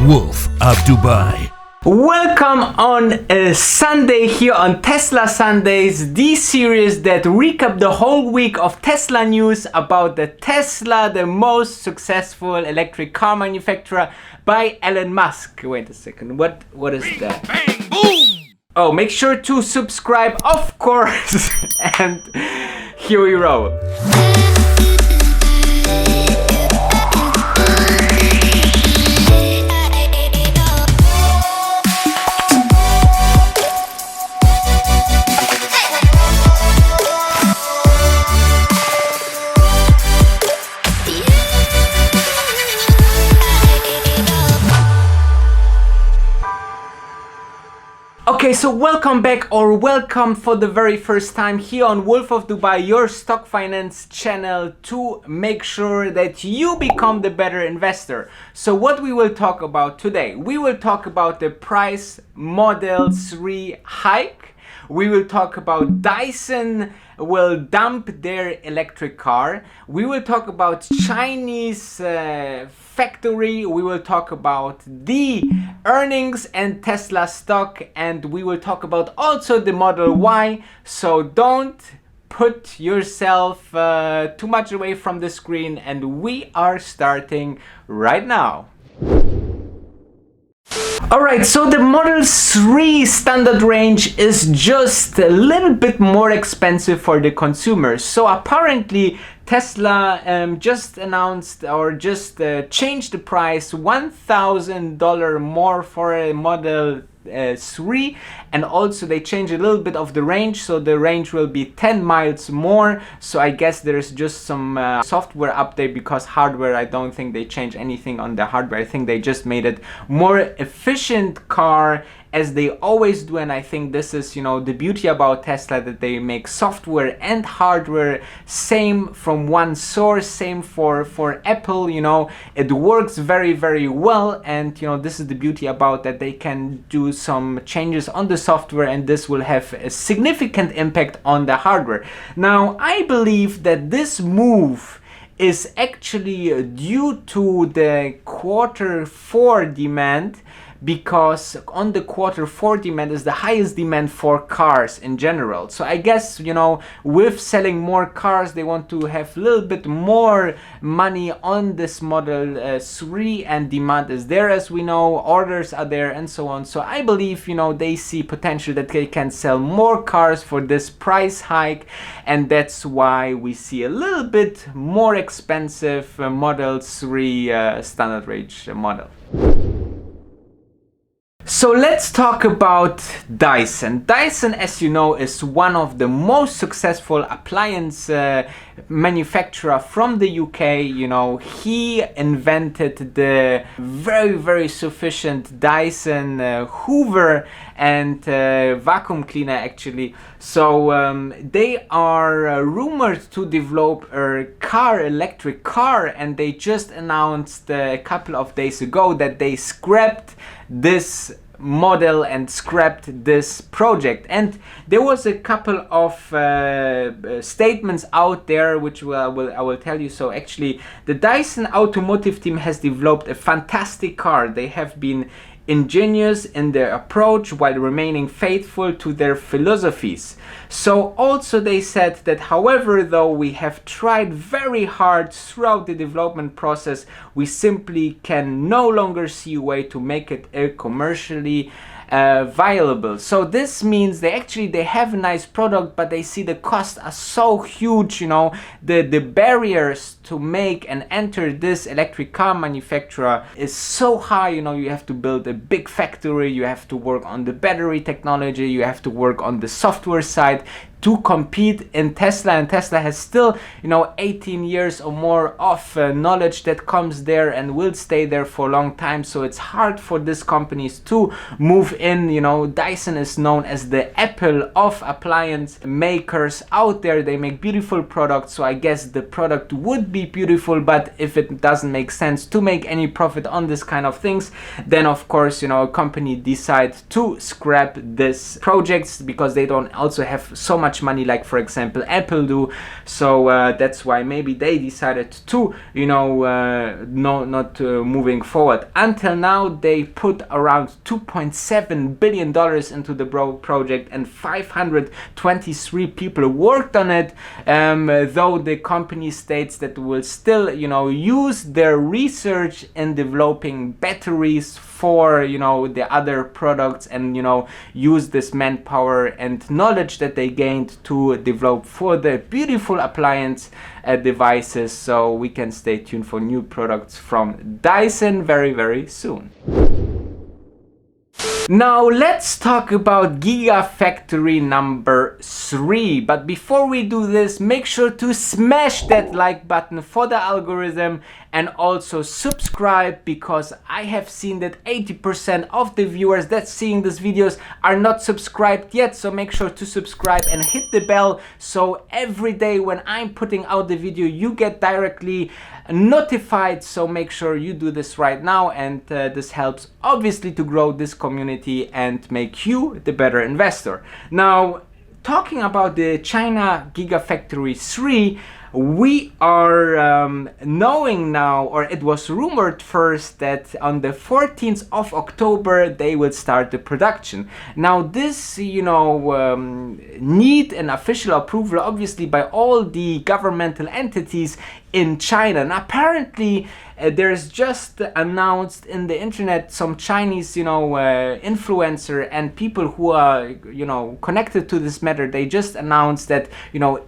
Wolf of Dubai. Welcome on a Sunday here on Tesla Sundays, the series that recap the whole week of Tesla news about the Tesla, the most successful electric car manufacturer by Elon Musk. Wait a second, what is that? Bang, boom! Oh, make sure to subscribe, of course, and here we roll. Okay, so welcome back or welcome for the very first time here on Wolf of Dubai, your stock finance channel to make sure that you become the better investor. So what we will talk about today, we will talk about the price Model 3 hike. We will talk about Dyson will dump their electric car. We will talk about Chinese factory. We will talk about the earnings and Tesla stock, and we will talk about also the Model Y. So don't put yourself too much away from the screen, and we are starting right now. Alright, so the Model 3 standard range is just a little bit more expensive for the consumers. So apparently Tesla just announced or just changed the price $1,000 more for a Model 3, and also they changed a little bit of the range, so the range will be 10 miles more. So I guess there's just some software update, because hardware, I don't think they changed anything on the hardware. I think they just made it more efficient car, as they always do. And I think this is, the beauty about Tesla, that they make software and hardware same from one source, same for Apple. It works very, very well, and this is the beauty about that. They can do some changes on the software, and this will have a significant impact on the hardware. Now, I believe that this move is actually due to the Q4 demand, because on the Q4 demand is the highest demand for cars in general. So I guess, with selling more cars, they want to have a little bit more money on this Model 3, and demand is there, as we know, orders are there and so on. So I believe, they see potential that they can sell more cars for this price hike, and that's why we see a little bit more expensive Model 3 standard range model. So let's talk about Dyson. Dyson, as you know, is one of the most successful appliance manufacturer from the UK. He invented the very, very sufficient Dyson Hoover and vacuum cleaner, actually. So they are rumored to develop a electric car, and they just announced a couple of days ago that they scrapped this model and scrapped this project. And there was a couple of statements out there, which I will tell you. So actually, the Dyson automotive team has developed a fantastic car. They have been ingenious in their approach while remaining faithful to their philosophies. So also they said that, however, though we have tried very hard throughout the development process, we simply can no longer see a way to make it commercially viable. So this means they have a nice product, but they see the costs are so huge. The barriers to make and enter this electric car manufacturer is so high. You have to build a big factory, you have to work on the battery technology, you have to work on the software side to compete in Tesla, and Tesla has still 18 years or more of knowledge that comes there and will stay there for a long time. So it's hard for these companies to move in. Dyson is known as the Apple of appliance makers out there. They make beautiful products, so I guess the product would be beautiful, but if it doesn't make sense to make any profit on this kind of things, then of course a company decides to scrap this projects, because they don't also have so much much money like, for example, Apple do. So that's why maybe they decided to, not moving forward. Until now, they put around $2.7 billion into the project, and 523 people worked on it, though the company states that will still, use their research in developing batteries for, the other products, and, use this manpower and knowledge that they gained to develop for the beautiful appliance devices. So we can stay tuned for new products from Dyson very, very soon. Now let's talk about Gigafactory number 3. But before we do this, make sure to smash that like button for the algorithm, and also subscribe, because I have seen that 80% of the viewers that seeing these videos are not subscribed yet. So make sure to subscribe and hit the bell, so every day when I'm putting out the video you get directly notified. So make sure you do this right now, and this helps obviously to grow this community and make you the better investor. Now, talking about the China Gigafactory 3, we are knowing now, or it was rumored first, that on the 14th of October they will start the production. Now this, need an official approval obviously by all the governmental entities in China. And apparently there's just announced in the internet some Chinese, influencer and people who are, connected to this matter. They just announced that,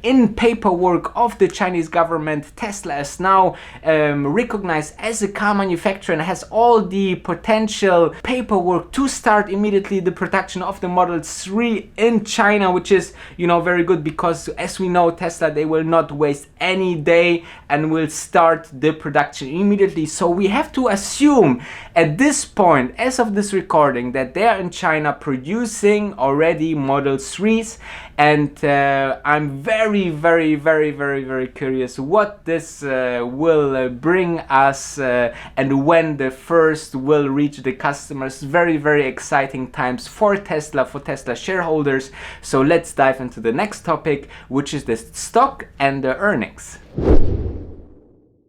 in paperwork of the Chinese government, Tesla is now recognized as a car manufacturer and has all the potential paperwork to start immediately the production of the Model 3 in China, which is, very good, because as we know, Tesla, they will not waste any day and will start the production immediately. So we have to assume at this point, as of this recording, that they are in China producing already Model 3s. And I'm very, very, very, very, very curious what this will bring us and when the first will reach the customers. Very, very exciting times for Tesla shareholders. So let's dive into the next topic, which is the stock and the earnings.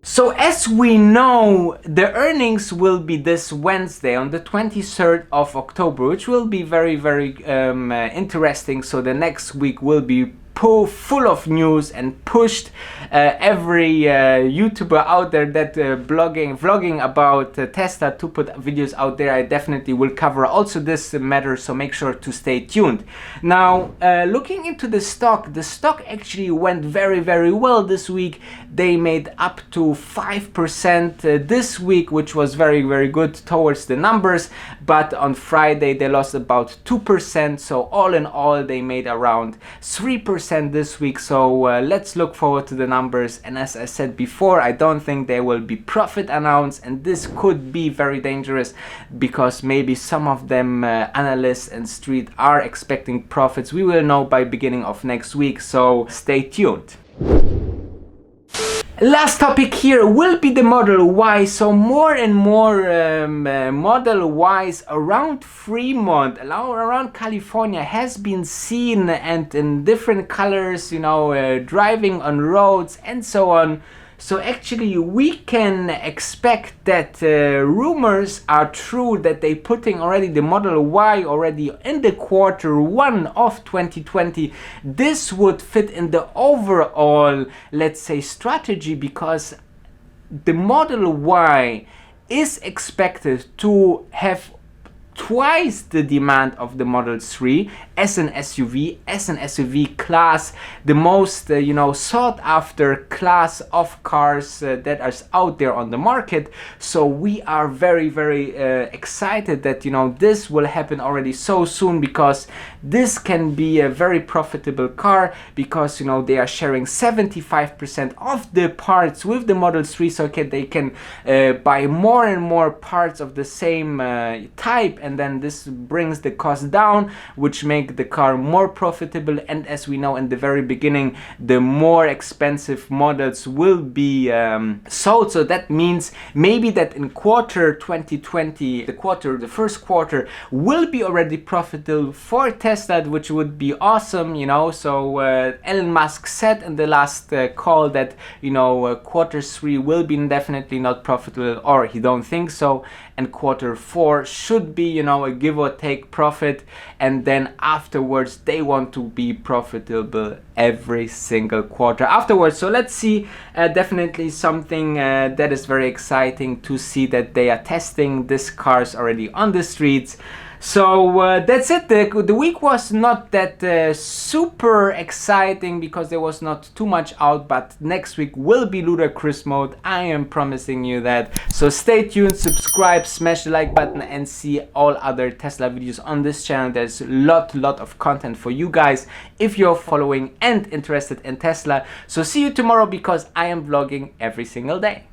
So as we know, the earnings will be this Wednesday on the 23rd of October, which will be very, very interesting. So the next week will be full of news and pushed. Every YouTuber out there that vlogging about Tesla to put videos out there, I definitely will cover also this matter, so make sure to stay tuned. Now, looking into the stock actually went very, very well this week. They made up to 5% this week, which was very, very good towards the numbers. But on Friday they lost about 2%. So all in all, they made around 3% this week. So let's look forward to the numbers. And as I said before, I don't think there will be profit announced, and this could be very dangerous, because maybe some of them analysts and street are expecting profits. We will know by beginning of next week, so stay tuned. Last topic here will be the Model Y. So more and more Model Ys around Fremont, around California, has been seen, and in different colors, driving on roads and so on. So actually we can expect that rumors are true, that they putting already the Model Y already in the Q1 of 2020. This would fit in the overall, let's say, strategy, because the Model Y is expected to have twice the demand of the Model 3 as an SUV class, the most sought after class of cars that are out there on the market. So we are very, very excited that this will happen already so soon, because this can be a very profitable car, because they are sharing 75% of the parts with the Model 3, so they can buy more and more parts of the same type and then this brings the cost down, which make the car more profitable. And as we know in the very beginning, the more expensive models will be sold. So that means maybe that in quarter 2020, the first quarter will be already profitable for Tesla, which would be awesome, you know. So Elon Musk said in the last call that, you know, quarter 3 will be definitely not profitable, or he don't think so, and quarter 4 should be, you know, a give or take profit, and then afterwards they want to be profitable every single quarter afterwards. So let's see, definitely something that is very exciting to see that they are testing these cars already on the streets. So that's it. The week was not that super exciting because there was not too much out, but next week will be ludicrous mode. I am promising you that. So stay tuned, subscribe, smash the like button, and see all other Tesla videos on this channel. There's a lot of content for you guys if you're following and interested in Tesla. So see you tomorrow because I am vlogging every single day.